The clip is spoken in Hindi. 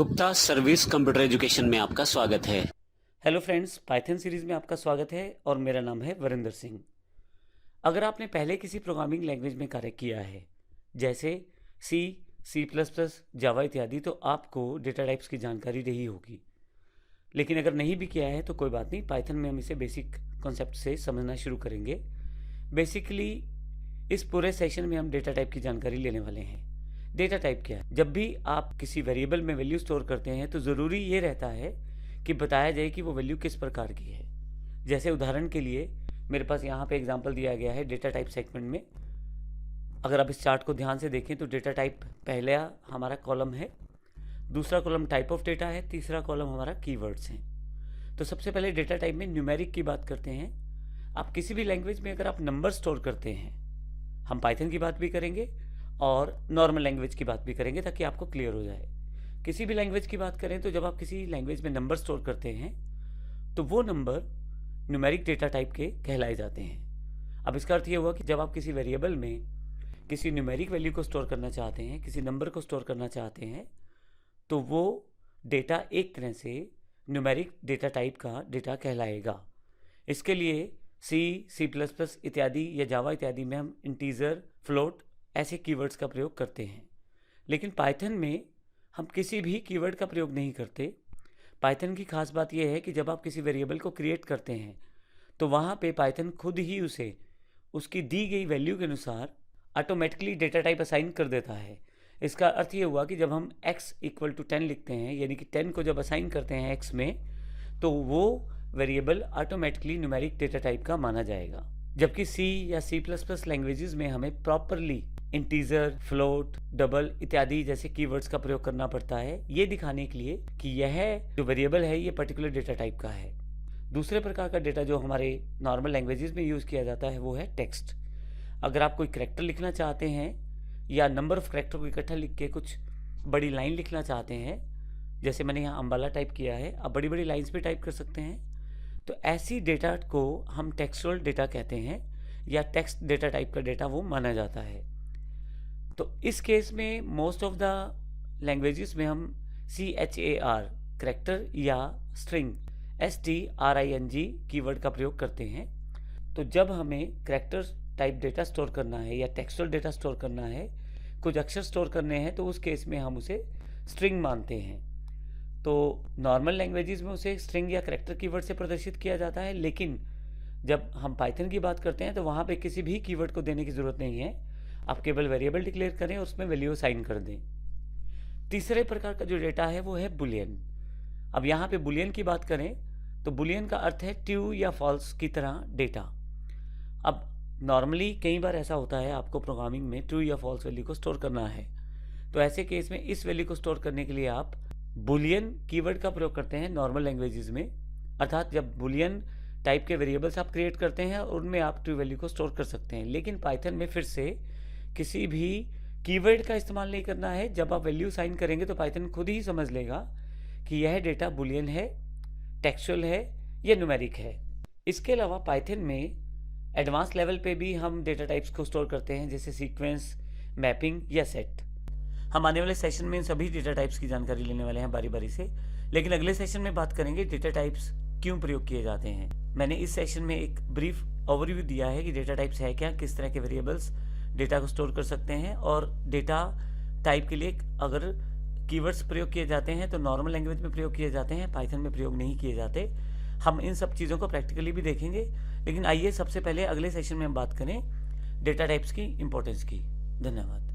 गुप्ता सर्विस कंप्यूटर एजुकेशन में आपका स्वागत है। हेलो फ्रेंड्स, पाइथन सीरीज़ में आपका स्वागत है और मेरा नाम है वरिंदर सिंह। अगर आपने पहले किसी प्रोग्रामिंग लैंग्वेज में कार्य किया है जैसे सी, सी प्लस प्लस, जावा इत्यादि, तो आपको डेटा टाइप्स की जानकारी रही होगी। लेकिन अगर नहीं भी किया है तो कोई बात नहीं, पाइथन में हम इसे बेसिक कॉन्सेप्ट से समझना शुरू करेंगे। बेसिकली इस पूरे सेशन में हम डेटा टाइप की जानकारी लेने वाले हैं। डेटा टाइप क्या है? जब भी आप किसी वेरिएबल में वैल्यू स्टोर करते हैं तो ज़रूरी ये रहता है कि बताया जाए कि वो वैल्यू किस प्रकार की है। जैसे उदाहरण के लिए मेरे पास यहाँ पे एग्जांपल दिया गया है डेटा टाइप सेगमेंट में। अगर आप इस चार्ट को ध्यान से देखें तो डेटा टाइप पहला हमारा कॉलम है, दूसरा कॉलम टाइप ऑफ डेटा है, तीसरा कॉलम हमारा कीवर्ड्स हैं। तो सबसे पहले डेटा टाइप में न्यूमेरिक की बात करते हैं। आप किसी भी लैंग्वेज में अगर आप नंबर स्टोर करते हैं, हम पाइथन की बात भी करेंगे और नॉर्मल लैंग्वेज की बात भी करेंगे ताकि आपको क्लियर हो जाए। किसी भी लैंग्वेज की बात करें तो जब आप किसी लैंग्वेज में नंबर स्टोर करते हैं तो वो नंबर न्यूमेरिक डेटा टाइप के कहलाए जाते हैं। अब इसका अर्थ ये हुआ कि जब आप किसी वेरिएबल में किसी न्यूमेरिक वैल्यू को स्टोर करना चाहते हैं, किसी नंबर को स्टोर करना चाहते हैं, तो वो डेटा एक तरह से न्यूमेरिक डेटा टाइप का डेटा कहलाएगा। इसके लिए सी, सी प्लस प्लस इत्यादि या जावा इत्यादि में हम इंटीजर, फ्लोट ऐसे कीवर्ड्स का प्रयोग करते हैं। लेकिन पाइथन में हम किसी भी कीवर्ड का प्रयोग नहीं करते। पाइथन की खास बात यह है कि जब आप किसी वेरिएबल को क्रिएट करते हैं तो वहाँ पे पाइथन खुद ही उसे उसकी दी गई वैल्यू के अनुसार ऑटोमेटिकली डेटा टाइप असाइन कर देता है। इसका अर्थ ये हुआ कि जब हम x इक्वल टू 10 लिखते हैं, यानी कि 10 को जब असाइन करते हैं x में, तो वो variable automatically numeric data type का माना जाएगा। जबकि C या C++ लैंग्वेजेस में हमें प्रॉपरली इंटीजर, फ्लोट, डबल इत्यादि जैसे कीवर्ड्स का प्रयोग करना पड़ता है, ये दिखाने के लिए कि यह जो वेरिएबल है ये पर्टिकुलर डेटा टाइप का है। दूसरे प्रकार का डेटा जो हमारे नॉर्मल लैंग्वेजेस में यूज़ किया जाता है वो है टेक्स्ट। अगर आप कोई करैक्टर लिखना चाहते हैं या नंबर ऑफ करैक्टर को इकट्ठा लिख के कुछ बड़ी लाइन लिखना चाहते हैं, जैसे मैंने यहाँ अम्बाला टाइप किया है, आप बड़ी बड़ी लाइन्स भी टाइप कर सकते हैं, तो ऐसी डेटा को हम टेक्सचुअल डेटा कहते हैं या टेक्स्ट डेटा टाइप का डेटा वो माना जाता है। तो इस केस में मोस्ट ऑफ द लैंग्वेजेस में हम CHAR करैक्टर या स्ट्रिंग STRING कीवर्ड का प्रयोग करते हैं। तो जब हमें करैक्टर टाइप डेटा स्टोर करना है या टेक्सचुअल डेटा स्टोर करना है, कुछ अक्षर स्टोर करने हैं, तो उस केस में हम उसे स्ट्रिंग मानते हैं। तो नॉर्मल लैंग्वेजेस में उसे स्ट्रिंग या करैक्टर कीवर्ड से प्रदर्शित किया जाता है, लेकिन जब हम पाइथन की बात करते हैं तो वहाँ पे किसी भी कीवर्ड को देने की ज़रूरत नहीं है। आप केवल वेरिएबल डिक्लेयर करें और उसमें वैल्यू असाइन कर दें। तीसरे प्रकार का जो डेटा है वो है बुलियन। अब यहाँ पे बुलियन की बात करें तो बुलियन का अर्थ है ट्रू या फॉल्स की तरह डेटा। अब नॉर्मली कई बार ऐसा होता है आपको प्रोग्रामिंग में ट्रू या फॉल्स वैल्यू को स्टोर करना है, तो ऐसे केस में इस वैल्यू को स्टोर करने के लिए आप बुलियन कीवर्ड का प्रयोग करते हैं नॉर्मल लैंग्वेजेस में। अर्थात जब बुलियन टाइप के वेरिएबल्स आप क्रिएट करते हैं और उनमें आप ट्रू वैल्यू को स्टोर कर सकते हैं। लेकिन पाइथन में फिर से किसी भी कीवर्ड का इस्तेमाल नहीं करना है। जब आप वैल्यू साइन करेंगे तो पाइथन खुद ही समझ लेगा कि यह डेटा बुलियन है, टेक्सचुअल है या न्यूमेरिक है। इसके अलावा पाइथन में एडवांस लेवल पे भी हम डेटा टाइप्स को स्टोर करते हैं, जैसे सीक्वेंस, मैपिंग या सेट। हम आने वाले सेशन में इन सभी डेटा टाइप्स की जानकारी लेने वाले हैं बारी बारी से, लेकिन अगले सेशन में बात करेंगे डेटा टाइप्स क्यों प्रयोग किए जाते हैं। मैंने इस सेशन में एक ब्रीफ ओवरव्यू दिया है कि डेटा टाइप्स है क्या, किस तरह के वेरिएबल्स डेटा को स्टोर कर सकते हैं, और डेटा टाइप के लिए अगर कीवर्ड्स प्रयोग किए जाते हैं तो नॉर्मल लैंग्वेज में प्रयोग किए जाते हैं, पाइथन में प्रयोग नहीं किए जाते। हम इन सब चीज़ों को प्रैक्टिकली भी देखेंगे, लेकिन आइए सबसे पहले अगले सेशन में हम बात करें डेटा टाइप्स की इंपॉर्टेंस की। धन्यवाद।